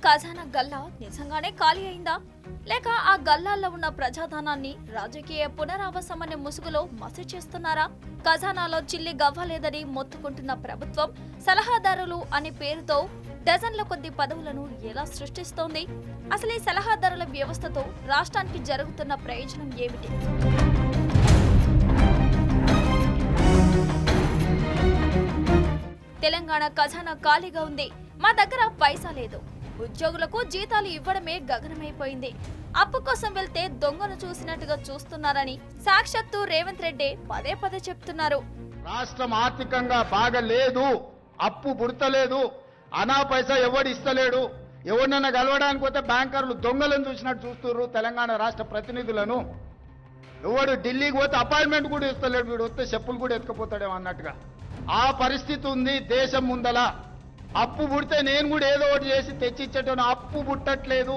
ఖజానా గల్లా నిజంగానే ఖాళీ అయిందా, లేక ఆ గల్లాల్లో ఉన్న ప్రజాధనాన్ని రాజకీయ పునరావాసం అనే ముసుగులో మసి చేస్తున్నారా? ఖజానాలో చిల్లి గవ్వలేదని మొత్తుకుంటున్న ప్రభుత్వం సలహాదారులు అనే పేరుతో డజన్ల కొద్ది పదవులను ఎలా సృష్టిస్తోంది? అసలు ఈ సలహాదారుల వ్యవస్థతో రాష్ట్రానికి జరుగుతున్న ప్రయోజనం ఏమిటి? తెలంగాణ ఖజానా ఖాళీగా ఉంది, మా దగ్గర పైసా లేదు, ఉద్యోగులకు జీతాలు ఇవ్వడమే గగనమైపోయింది, అప్పు కోసం వెళ్తే దొంగను చూసినట్టుగా చూస్తున్నారని సాక్షాత్తు రేవంత్ రెడ్డి పదే పదే చెప్తున్నారు. రాష్ట్రం ఆర్థికంగా బాగా లేదు, అప్పు పుడతలేదు, అనా పైసా ఎవడు ఇస్తలేడు, ఎవరినైనా కలవడానికి పోతే బ్యాంకర్లు దొంగలను చూసినట్టు చూస్తున్నారు తెలంగాణ రాష్ట్ర ప్రతినిధులను. ఎవడు ఢిల్లీకి పోతే అపాయింట్మెంట్ కూడా ఇస్తలేడు, వీడు వస్తే చెప్పులు కూడా ఎత్తుకుపోతాడేమో అన్నట్టుగా ఆ పరిస్థితి ఉంది దేశం ముందల. అప్పు పుడితే నేను కూడా ఏదో ఒకటి చేసి తెచ్చిచ్చేటోను, అప్పు పుట్టట్లేదు,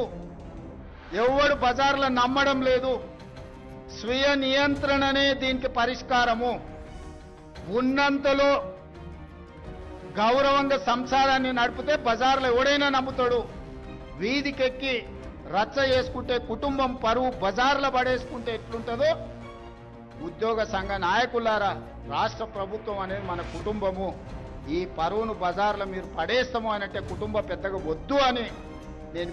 ఎవడు బజార్లో నమ్మడం లేదు. స్వీయ నియంత్రణనే దీనికి పరిష్కారము. ఉన్నంతలో గౌరవంగా సంసారాన్ని నడిపితే బజార్లో ఎవడైనా నమ్ముతాడు. వీధికెక్కి రచ్చ చేసుకుంటే కుటుంబం పరువు బజార్లో పడేసుకుంటే ఎట్లుంటుందో, ఉద్యోగ సంఘ నాయకులారా, రాష్ట్ర ప్రభుత్వం అనేది మన కుటుంబము, ఈ పరువును బజార్లో మీరు పడేస్తాము అనంటే కుటుంబ పెద్దగా వద్దు అని నేను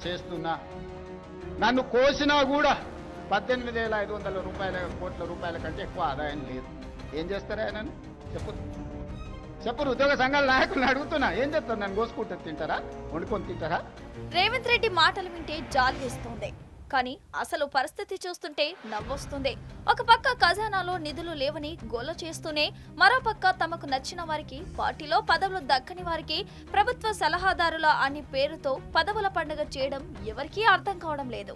చేస్తున్నా. నన్ను కోసినా కూడా 18,500 కోట్ల రూపాయల కంటే ఎక్కువ ఆదాయం లేదు. ఏం చేస్తారా నన్ను చెప్పరు ఉద్యోగ సంఘాల నాయకులను అడుగుతున్నా, ఏం చేస్తారు? నన్ను కోసుకుంటే తింటారా, వండుకొని తింటారా? రేవంత్ రెడ్డి మాటలు వింటే జాలి వేస్తోంది, కానీ అసలు పరిస్థితి చూస్తుంటే నవ్వొస్తుంది. ఒక పక్క ఖజానాలో నిధులు లేవని గోల చేస్తూనే, మరోపక్క తమకు నచ్చిన వారికి, పార్టీలో పదవులు దక్కని వారికి ప్రభుత్వ సలహాదారుల అనే పేరుతో పదవుల పండుగ చేయడం ఎవరికీ అర్థం కావడం లేదు.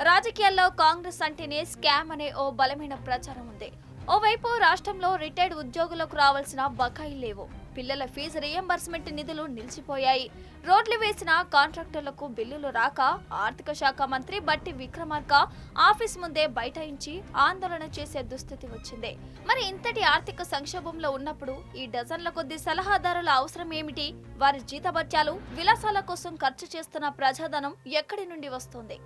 రాజకీయాల్లో కాంగ్రెస్ అంటేనే స్కామ్ అనే ఓ బలమైన ప్రచారం ఉంది. ఓవైపు రాష్ట్రంలో రిటైర్డ్ ఉద్యోగులకు రావాల్సిన బకాయిలు లేవు, పిల్లల ఫీజు రియంబర్స్మెంట్ నిధులు నిలిచిపోయాయి, రోడ్లు వేసిన కాంట్రాక్టర్లకు బిల్లులు రాక ఆర్థిక శాఖ మంత్రి బట్టి విక్రమార్క ఆఫీస్ ముందే బైఠాయించి ఆందోళన చేసే దుస్థితి వచ్చింది. మరి ఇంతటి ఆర్థిక సంక్షోభంలో ఉన్నప్పుడు ఈ డజన్ల కొద్ది సలహాదారుల అవసరం ఏమిటి? వారి జీతభత్యాలు, విలాసాల కోసం ఖర్చు చేస్తున్న ప్రజాధనం ఎక్కడి నుండి వస్తుంది?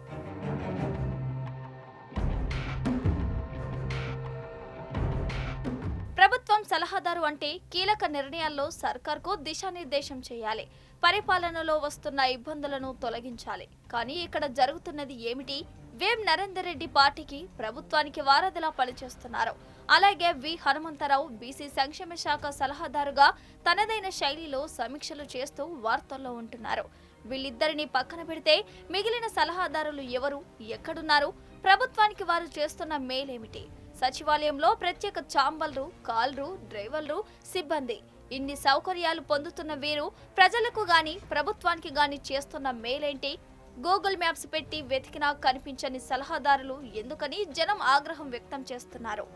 ప్రభుత్వం సలహాదారు అంటే కీలక నిర్ణయాల్లో సర్కార్కు దిశానిర్దేశం చేయాలి, పరిపాలనలో వస్తున్న ఇబ్బందులను తొలగించాలి. కానీ ఇక్కడ జరుగుతున్నది ఏమిటి? వేం నరేందర్ రెడ్డి పార్టీకి, ప్రభుత్వానికి వారధిలా పనిచేస్తున్నారు. అలాగే వి హనుమంతరావు బీసీ సంక్షేమ శాఖ సలహాదారుగా తనదైన శైలిలో సమీక్షలు చేస్తూ వార్తల్లో ఉంటున్నారు. వీళ్ళిద్దరిని పక్కన పెడితే మిగిలిన సలహాదారులు ఎవరు, ఎక్కడున్నారు? ప్రభుత్వానికి వారు చేస్తున్న మేలేమిటి? సచివాలయంలో ప్రత్యేక ఛాంబర్లు, కాల్రు, డ్రైవర్లు, సిబ్బంది, ఇన్ని సౌకర్యాలు పొందుతున్న వీరు ప్రజలకు గాని, ప్రభుత్వానికి గాని చేస్తున్న మేలేంటి? గూగుల్ మ్యాప్స్ పెట్టి వెతికినా కనిపించని సలహాదారులు ఎందుకని జనం ఆగ్రహం వ్యక్తం చేస్తున్నారు.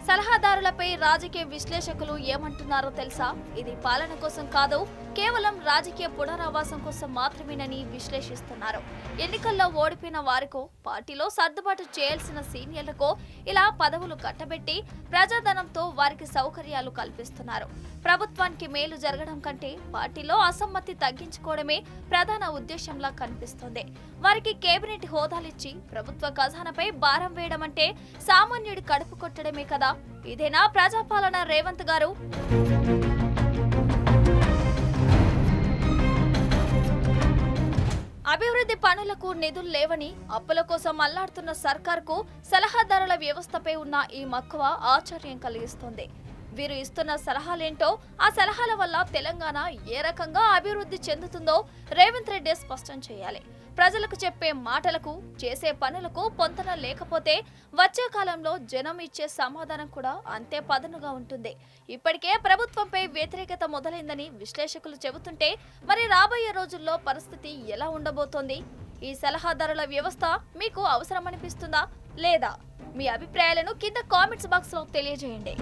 సలహాదారులపై రాజకీయ విశ్లేషకులు ఏమంటున్నారో తెలుసా? ఇది పాలన కోసం కాదు, కేవలం రాజకీయ పునరావాసం కోసం మాత్రమేనని విశ్లేషిస్తున్నారు. ఎన్నికల్లో ఓడిపోయిన వారికో, పార్టీలో సర్దుబాటు చేయాల్సిన సీనియర్లకో ఇలా పదవులు కట్టబెట్టి ప్రజాధనంతో వారికి సౌకర్యాలు కల్పిస్తున్నారు. ప్రభుత్వానికి మేలు జరగడం కంటే పార్టీలో అసమ్మతి తగ్గించుకోవడమే ప్రధాన ఉద్దేశంలా కనిపిస్తోంది. వారికి కేబినెట్ హోదాలిచ్చి ప్రభుత్వ ఖజానాపై భారం వేయడం అంటే సామాన్యుడి కడుపు కొట్టడమే కదా. ఇదేనా ప్రజాపాలన రేవంత్ గారు? అభివృద్ధి పనులకు నిధులు లేవని అప్పుల కోసం అల్లాడుతున్న సర్కార్కు సలహాదారుల వ్యవస్థపై ఉన్న ఈ మక్కువ ఆశ్చర్యం కలిగిస్తోంది. వీరు ఇస్తున్న సలహాలేంటో, ఆ సలహాల వల్ల తెలంగాణ ఏ రకంగా అభివృద్ధి చెందుతుందో రేవంత్ రెడ్డి స్పష్టం చేయాలి. ప్రజలకు చెప్పే మాటలకు, చేసే పనులకు పొంతన లేకపోతే వచ్చే కాలంలో జనం ఇచ్చే సమాధానం కూడా అంతే పదునుగా ఉంటుంది. ఇప్పటికే ప్రభుత్వంపై వ్యతిరేకత మొదలైందని విశ్లేషకులు చెబుతుంటే మరి రాబోయే రోజుల్లో పరిస్థితి ఎలా ఉండబోతోంది? ఈ సలహాదారుల వ్యవస్థ మీకు అవసరమనిపిస్తుందా లేదా? మీ అభిప్రాయాలను కింద కామెంట్స్ బాక్స్ లో తెలియజేయండి.